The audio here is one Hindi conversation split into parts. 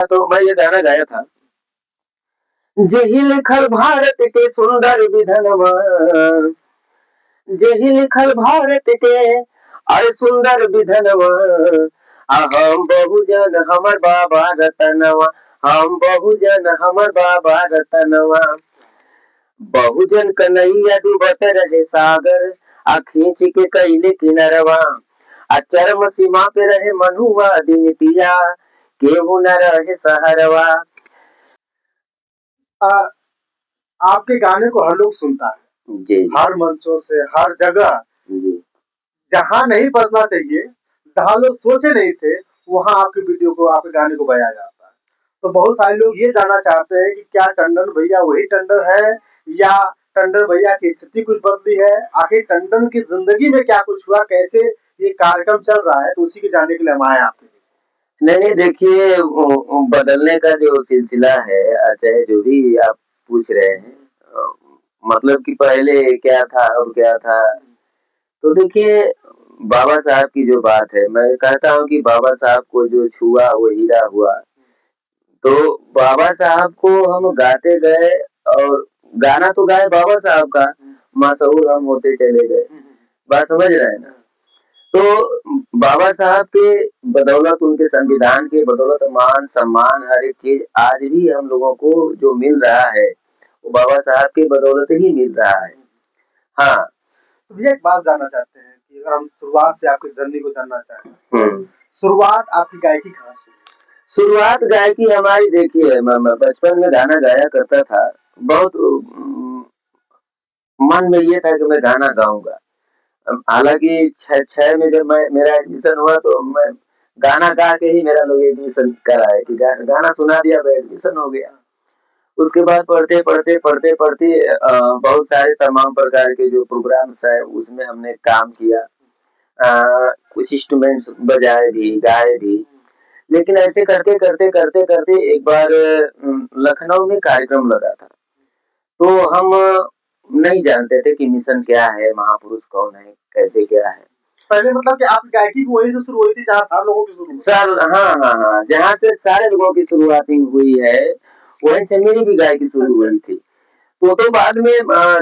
तो मैं ये गाना गाया था, जेहि लिखल भारत के सुंदर विधनवा, जेहि लिखल भारत के अरे सुंदर विधनवा, हम बहुजन हमर बाबा रतनवा, हम बहुजन हमर बाबा रतनवा, बहुजन कन्हैया डूबत रहे सागर, आ खींच के कैले किनरवा, आ चरम सीमा पे रहे मनुआ दिनतिया, केहू न रहे सहरवा। आपके गाने को हर लोग सुनता है जी हर मंचों से, हर जगह। जी जहाँ नहीं बजना चाहिए, जहाँ लोग सोचे नहीं थे, वहाँ आपके वीडियो को, आपके गाने को बजाया जाता है। तो बहुत सारे लोग ये जानना चाहते हैं कि क्या टंडन भैया वही टंडन है या टंडन भैया की स्थिति कुछ बदली है, आखिर टंडन की जिंदगी में क्या कुछ हुआ, कैसे ये कार्यक्रम चल रहा है, तो उसी के जानने के लिए हम आए आपके। नहीं देखिए, बदलने का जो सिलसिला है, चाहे जो भी आप पूछ रहे हैं, मतलब कि पहले क्या था अब क्या था, तो देखिए बाबा साहब की जो बात है, मैं कहता हूँ कि बाबा साहब को जो छुआ वो हीरा हुआ। तो बाबा साहब को हम गाते गए, और गाना तो गाए बाबा साहब का, मशहूर हम होते चले गए। बात समझ रहे हैं ना? तो बाबा साहब के बदौलत, उनके संविधान के बदौलत मान सम्मान हर एक चीज आज भी हम लोगों को जो मिल रहा है, वो बाबा साहब के बदौलत ही मिल रहा है। हाँ, तो भैया एक बात जानना चाहते हैं कि अगर हम शुरुआत से आपकी जर्नी को जानना चाहें, शुरुआत आपकी गायकी कहाँ से? शुरुआत गायकी हमारी, देखिए मैं बचपन में गाना गाया करता था। बहुत मन में ये था कि मैं गाना गाऊंगा। हालांकि छह में जब मैं मेरा एडमिशन हुआ, तो मैं गाना गा के ही मेरा लोग एडमिशन कराए कि गाना सुना दिया, एडमिशन हो गया। उसके बाद पढ़ते पढ़ते पढ़ते पढ़ते बहुत सारे तमाम प्रकार के जो प्रोग्राम्स है उसमें हमने काम किया। कुछ इंस्ट्रूमेंट्स बजाए भी, गाए भी। लेकिन ऐसे करते करते करते करते एक बार लखनऊ में कार्यक्रम लगा था, तो हम नहीं जानते थे कि मिशन क्या है, महापुरुष कौन है, कैसे क्या है। पहले मतलब कि आप गायकी वहीं से शुरू हुई थी जहाँ सारे लोगों की शुरू सर, हाँ, जहाँ से सारे लोगों की शुरुआती हुई है, वहीं से मेरी भी गायकी शुरू हुई थी। तो बाद में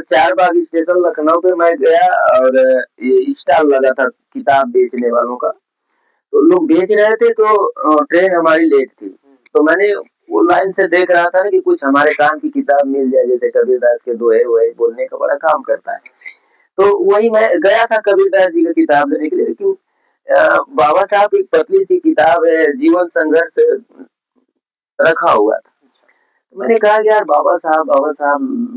चार बाग स्टेशन लखनऊ पे मैं गया, और ये स्टॉल लगा था किताब बेचने वालों का, तो लोग बेच रहे थे, तो ट्रेन हमारी लेट थी। तो मैंने वो लाइन से देख रहा था कि कुछ हमारे काम की किताब मिल जाए, जैसे कबीरदास के दोहे वोहे बोलने का बड़ा काम करता है। तो वही मैं गया था कबीरदास जी का किताब लेने के लिए, लेकिन बाबा साहब एक पतली सी किताब है, जीवन संघर्ष रखा हुआ था। तो मैंने कहा कि यार बाबा साहब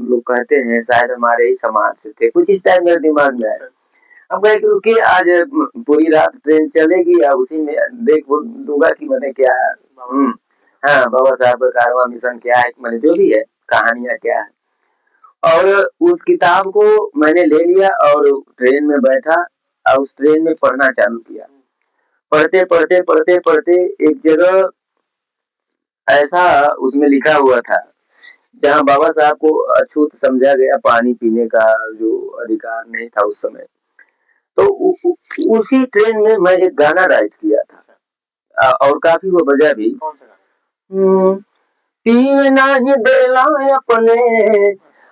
लोग कहते हैं, शायद हमारे ही समाज से थे, कुछ इस टाइम मेरे दिमाग में आया। अब मैं रुकी, आज पूरी रात ट्रेन चलेगी, अब उसी में देख दूंगा कि मैंने क्या, हाँ, बाबा साहब का कारवां मिशन क्या है, मैंने जो भी है कहानियां क्या है। और उस किताब को मैंने ले लिया और ट्रेन में बैठा, और उस ट्रेन में पढ़ना चालू किया। पढ़ते पढ़ते पढ़ते पढ़ते एक जगह ऐसा उसमें लिखा हुआ था, जहाँ बाबा साहब को अछूत समझा गया, पानी पीने का जो अधिकार नहीं था उस समय। तो उसी ट्रेन में मैं एक गाना राइट किया था, और काफी वो बजा भी। पिए नाही देला अपने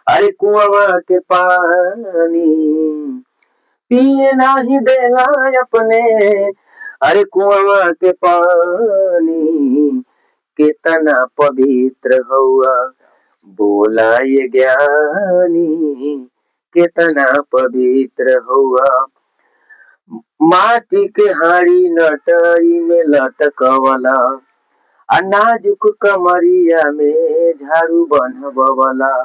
अरे कुआं के पानी, पिए नाही देला अपने अरे कुआं के पानी, कितना पवित्र हुआ बोला ये ज्ञानी, कितना पवित्र हुआ। माटी के हाड़ी नटई में लटकवला, नाजुक कमरिया में झाड़ू बंधवला,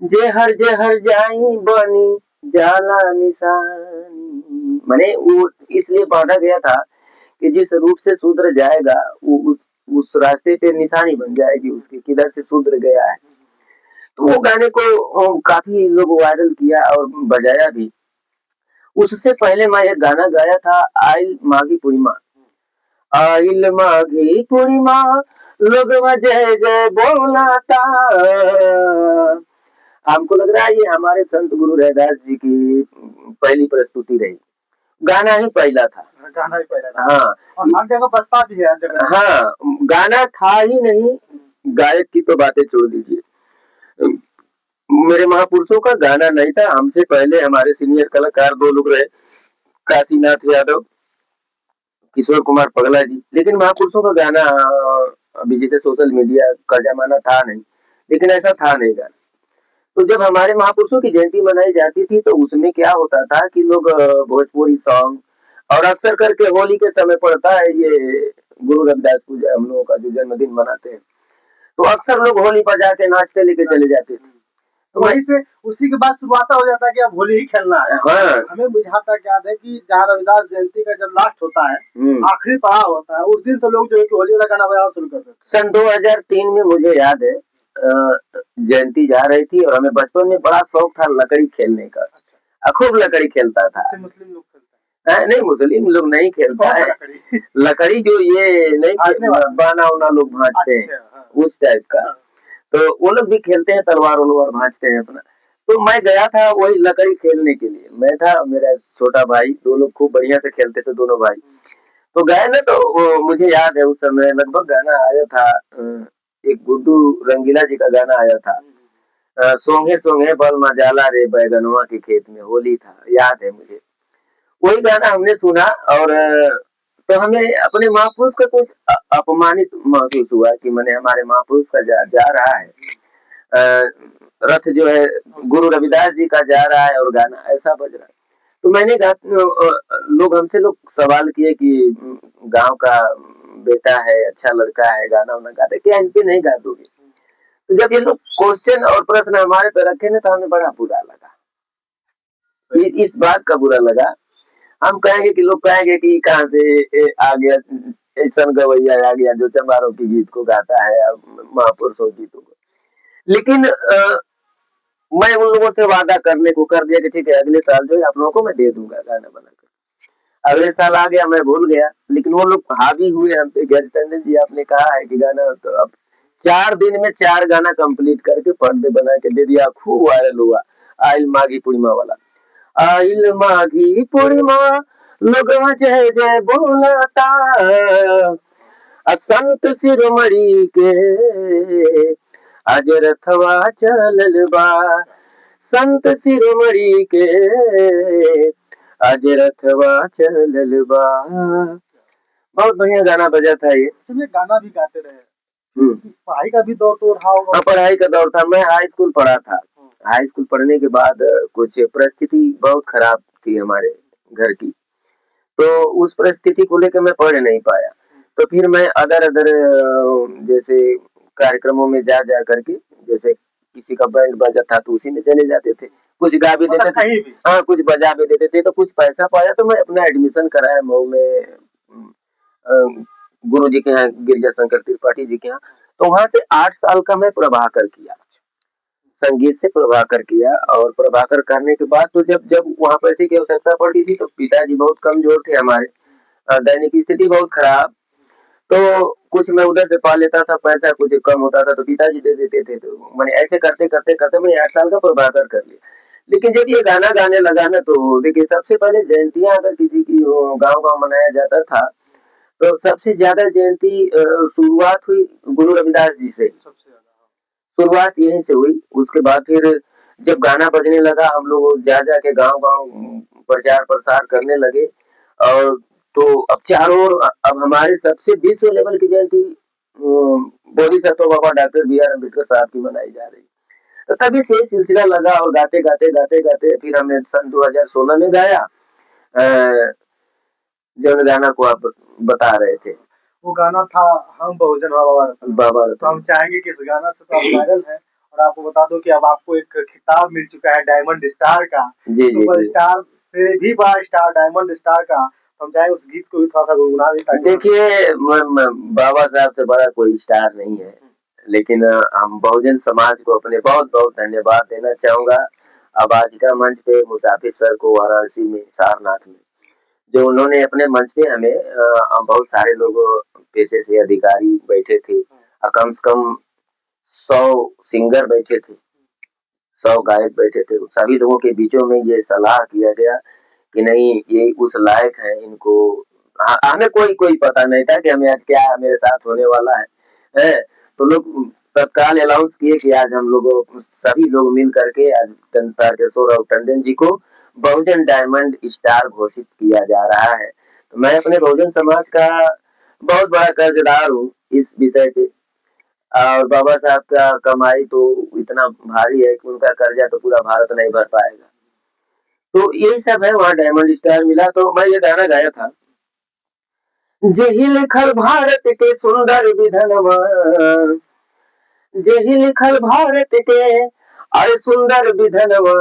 जेहर जेहर जाई बनी जाला निशानी। मैंने वो इसलिए बांधा गया था कि जिस रूट से शूद्र जाएगा, वो उस रास्ते पे निशानी बन जाएगी उसके, किधर से शूद्र गया है। तो वो गाने को काफी लोग वायरल किया और बजाया भी। उससे पहले मैं एक गाना गाया था, आइल माघी पूर्णिमा। आइल माघी पूर्णिमा लोगवा जय जय बोलाता। हमको लग रहा है ये हमारे संत गुरु रैदास जी की पहली प्रस्तुति रही। गाना ही पहला था। गाना ही पहला था। हाँ और हर जगह बजता भी है, हर जगह। हाँ, गाना था ही नहीं, गायक की तो बातें छोड़ दीजिए। मेरे महापुरुषों का गाना नहीं था। हमसे पहले हमारे सीनियर कलाकार 2 लोग रहे, काशीनाथ यादव, किशोर कुमार पगला जी। लेकिन महापुरुषों का गाना अभी जैसे सोशल मीडिया का जमाना था नहीं, लेकिन ऐसा था नहीं गाना। तो जब हमारे महापुरुषों की जयंती मनाई जाती थी तो उसमें क्या होता था कि लोग भोजपुरी सॉन्ग, और अक्सर करके होली के समय पड़ता है ये गुरु रविदास पूजा, हम लोगों का जो जन्मदिन मनाते हैं, तो अक्सर लोग होली पर जाके नाचते लेके चले जाते थे। तो वहीं से उसी के बाद शुरुआत हो जाता है कि अब होली ही खेलना है। हाँ, हमें जहाँ तक याद है कि जहाँ रविदास जयंती का जब लास्ट होता है, आखिरी पड़ाव होता है, उस दिन से लोग जो है कि होली वाला गाना बजाना शुरू करते हैं। सन 2003 में मुझे याद है, जयंती जा रही थी और हमें बचपन में बड़ा शौक था लकड़ी खेलने का। खूब लकड़ी खेलता था। मुस्लिम लोग खेलते हैं? नहीं, मुस्लिम लोग नहीं खेलता है। लकड़ी जो ये नहीं बाना उना लोग भाजते हैं, उस टाइप का। तो वो लोग भी खेलते हैं, तलवार वलवार भाजते हैं अपना। तो मैं गया था वही लकड़ी खेलने के लिए। मैं था, मेरा छोटा भाई, 2 लोग खूब बढ़िया से खेलते थे दोनों भाई। तो गए ना, तो मुझे याद है उस समय लगभग गाना आया था, एक गुड्डू रंगीला जी का गाना आया था, सोंगे सोंगे बल मजाला रे बैगनवा के खेत में, होली था, याद है मुझे। वही गाना हमने सुना, और तो हमें अपने महापुरुष का कुछ अपमानित महसूस हुआ कि मैंने हमारे महापुरुष का जा रहा है, रथ जो है गुरु रविदास जी का जा रहा है और गाना ऐसा बज रहा है। तो मैंने लोग हमसे लोग सवाल किए कि गांव का बेटा है, अच्छा लड़का है, गाना वाना गाते, क्या इन पे नहीं गा दोगे? तो जब ये लोग क्वेश्चन और प्रश्न हमारे पे रखे ना, तो हमें बड़ा बुरा लगा। इस बात का बुरा लगा। हम कहेंगे कि लोग कहेंगे कि कहाँ से आ गया ऐसा गवैया आ गया जो चमारों की गीत को गाता है, महापुरुषों गीतों को। लेकिन मैं उन लोगों से वादा करने को कर दिया कि ठीक है, अगले साल जो है आप लोगों को मैं दे दूंगा गाना बनाकर। अगले साल आ गया, मैं भूल गया, लेकिन वो लोग हावी हुए हम पे। गैर टंडन जी, आपने कहा है कि गाना, तो अब 4 दिन में 4 गाना कंप्लीट करके पर्दे बना के दे दिया, खूब वायरल हुआ। आइल माघी पूर्णिमा वाला, आइल माघी पूर्णिमा लोगवा जय जय बोलता, संत शिरोमणि के आज रथवा चलल बा, संत शिरोमणि के आज रथवा चलल बा। बहुत बढ़िया गाना बजा था ये। चलिए, गाना भी गाते रहे। पढ़ाई का भी दौर तो रहा होगा। हाँ, पढ़ाई का दौर था। मैं हाई स्कूल पढ़ा था। हाई स्कूल पढ़ने के बाद कुछ परिस्थिति बहुत खराब थी हमारे घर की, तो उस परिस्थिति को लेकर मैं पढ़ नहीं पाया। तो फिर मैं अदर अदर जैसे कार्यक्रमों में जा करके, जैसे किसी का बैंड बजा था तो उसी में चले जाते थे, कुछ गा भी देते थे, हाँ, कुछ बजा भी देते थे, तो कुछ पैसा पाया तो मैं अपना एडमिशन कराया मऊ में, गुरु जी के यहाँ, गिरजा शंकर त्रिपाठी जी के यहाँ। तो वहां से 8 साल का मैं प्रभाकर किया, संगीत से प्रभाकर किया। और प्रभाकर करने के बाद तो जब जब वहां पैसे की आवश्यकता पड़ती थी तो पिताजी बहुत कमजोर थे हमारे, दैनिक स्थिति बहुत खराब, तो कुछ मैं उधर से पा लेता था पैसा, कुछ कम होता था तो पिताजी दे देते थे। तो मैंने ऐसे करते करते करते मैंने 8 साल का प्रभाकर कर लिया। लेकिन जब ये गाना गाने लगा ना, तो देखिए, सबसे पहले जयंतियां अगर किसी की गांव गांव मनाया जाता था, तो सबसे ज्यादा जयंती शुरुआत हुई गुरु रविदास जी से, शुरुआत यहीं से हुई। उसके बाद फिर जब गाना बजने लगा, हम लोग जा जाके गांव गांव प्रचार प्रसार करने लगे। और तो अब चारों ओर, अब हमारे सबसे विश्व लेवल की जयंती बोधिसत्व बाबा डॉक्टर बी.आर. अम्बेडकर साहब की मनाई जा रही। तो तभी से सिलसिला लगा, और गाते गाते गाते गाते फिर हमने सन 2016 में गाया जो गाना को आप बता रहे थे। वो गाना था हम बहुजन बाबा। तो हम चाहेंगे कि इस गाना से तो आप वायरल है, और आपको बता दो कि अब आपको एक खिताब मिल चुका है डायमंड स्टार का, सुपर स्टार से भी बड़ा स्टार, डायमंड स्टार का। हम चाहे उस गीत को भी थोड़ा सा गुनगुना दें। देखिए, बाबा साहब से बड़ा कोई स्टार नहीं है, लेकिन हम बहुजन समाज को अपने बहुत बहुत धन्यवाद देना चाहूंगा। अब आज का मंच पे मुसाफिर सर को वाराणसी में, सारनाथ में, जो उन्होंने अपने मंच पे हमें, बहुत सारे लोग पेशे से अधिकारी बैठे थे, कम से कम 100 सिंगर बैठे थे, 100 गायक बैठे थे। सभी लोगों के बीचों में ये सलाह किया गया कि नहीं ये उस लायक है, इनको हमें कोई पता नहीं था कि हमें आज क्या मेरे साथ होने वाला है। तो लोग तत्काल अनाउंस किए कि आज हम लोग सभी लोग मिल करके आज तारकेश्वर और टंडन जी को बहुजन डायमंड स्टार घोषित किया जा रहा है। तो मैं अपने बहुजन समाज का बहुत बड़ा कर्जदार हूँ इस विषय पे, और बाबा साहब का कमाई तो इतना भारी है कि उनका कर्जा तो पूरा भारत नहीं भर पाएगा। तो यही सब है, वहाँ डायमंड स्टार मिला तो मैं ये गाना गाया था, जेहि लिखल भारत के सुंदर विधनवा, जेहि लिखल भारत के अरे सुंदर विधनवा,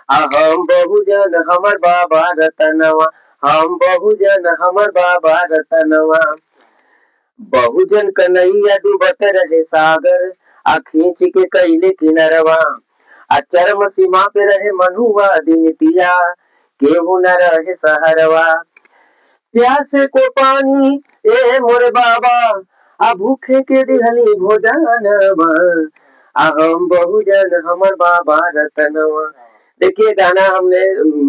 हम बहुजन हमर बाबा रतनवा, हम बहुजन हमर बाबा रतनवा, बहुजन कन्हैया डूबत रहे सागर, आ खींच के कैले किनरवा, आ चरम सीमा पे रहे मनुआ दिनतिया, केहू न रहे सहरवा, प्यासे को पानी ए मोरे बाबा, आ भूखे के दिहली भोजनवा, हम बहुजन हमर बाबा रतनवा। देखिए गाना हमने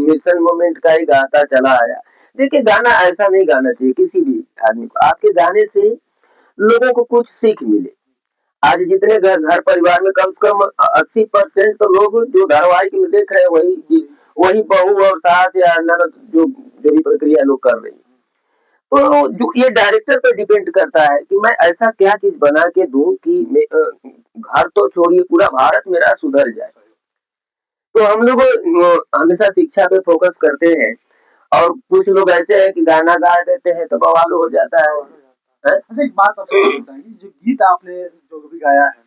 मिशन मोमेंट का ही गाता चला आया। देखिए गाना ऐसा नहीं गाना चाहिए किसी भी आदमी को, आपके गाने से लोगों को कुछ सीख मिले। आज जितने घर परिवार में कम से कम 80% तो लोग जो धारावाहिक में देख रहे हैं वही बहू और सास या ननद जो भी प्रक्रिया लोग कर रही है। तो जो ये डायरेक्टर पर डिपेंड करता है कि मैं ऐसा क्या चीज बना के दूं कि घर तो छोड़िए पूरा भारत मेरा सुधर जाए। तो हम लोग हमेशा शिक्षा पे फोकस करते हैं, और कुछ लोग ऐसे हैं कि गाना गा देते हैं तो बवाल हो जाता है। अच्छा एक बात आप बताएंगे, जो गीत आपने जो भी गाया है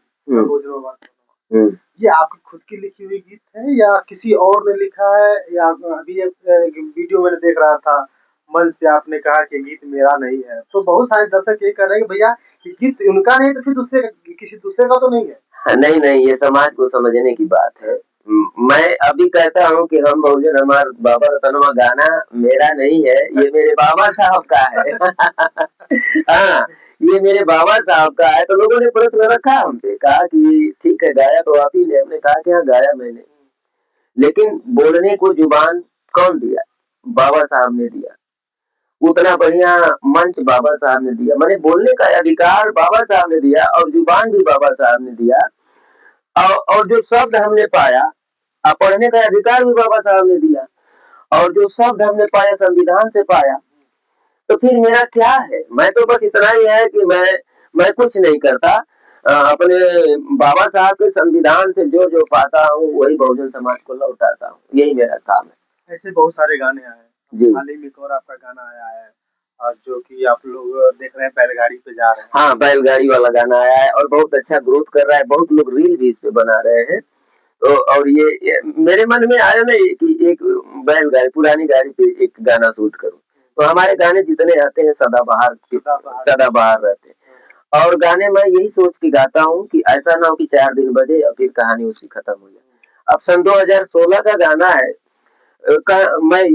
ये आपकी खुद की लिखी हुई गीत है या किसी और ने लिखा है, या अभी वीडियो मैंने देख रहा था मंच पे आपने कहा कि गीत मेरा नहीं है, तो बहुत सारे दर्शक ये कह रहे हैं कि भैया कि गीत उनका नहीं तो फिर दूसरे किसी दूसरे का तो नहीं है। नहीं ये समाज को समझने की बात है। मैं अभी कहता हूँ कि हम बहुजन हमार बाबा रतनवा गाना मेरा नहीं है, ये मेरे बाबा साहब का है। हाँ ये मेरे बाबा साहब का है। तो लोगों ने प्रश्न रखा हमसे, कहा कि ठीक है गाया तो आप ही ने, हमने कहा कि हाँ गाया मैंने, लेकिन बोलने को जुबान कौन दिया? बाबा साहब ने दिया। उतना बढ़िया मंच बाबा साहब ने दिया, मैंने बोलने का अधिकार बाबा साहब ने दिया, और जुबान भी बाबा साहब ने दिया, और जो शब्द हमने पाया, पढ़ने का अधिकार भी बाबा साहब ने दिया, और जो शब्द हमने पाया संविधान से पाया। तो फिर मेरा क्या है? मैं तो बस इतना ही है कि मैं कुछ नहीं करता, अपने बाबा साहब के संविधान से जो पाता हूँ वही बहुजन समाज को लौटाता हूँ, यही मेरा काम है। ऐसे बहुत सारे गाने आए जी। हाल ही में एक और आपका गाना आया है और जो कि आप लोग देख रहे हैं बैलगाड़ी पे जा रहे हैं। हाँ बैलगाड़ी वाला गाना आया है और बहुत अच्छा ग्रोथ कर रहा है, बहुत लोग रील भी इस पे बना रहे हैं। तो और ये मेरे मन में आया ना कि एक बैलगाड़ी पुरानी गाड़ी पे एक गाना शूट करूं। तो हमारे गाने जितने आते हैं सदाबहार रहते हैं, और गाने मैं यही सोच के गाता हूँ कि ऐसा ना हो कि 4 दिन बजे और फिर कहानी उसकी खत्म हो जाए। अब सन 2016 का गाना है, मैं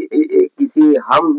किसी हम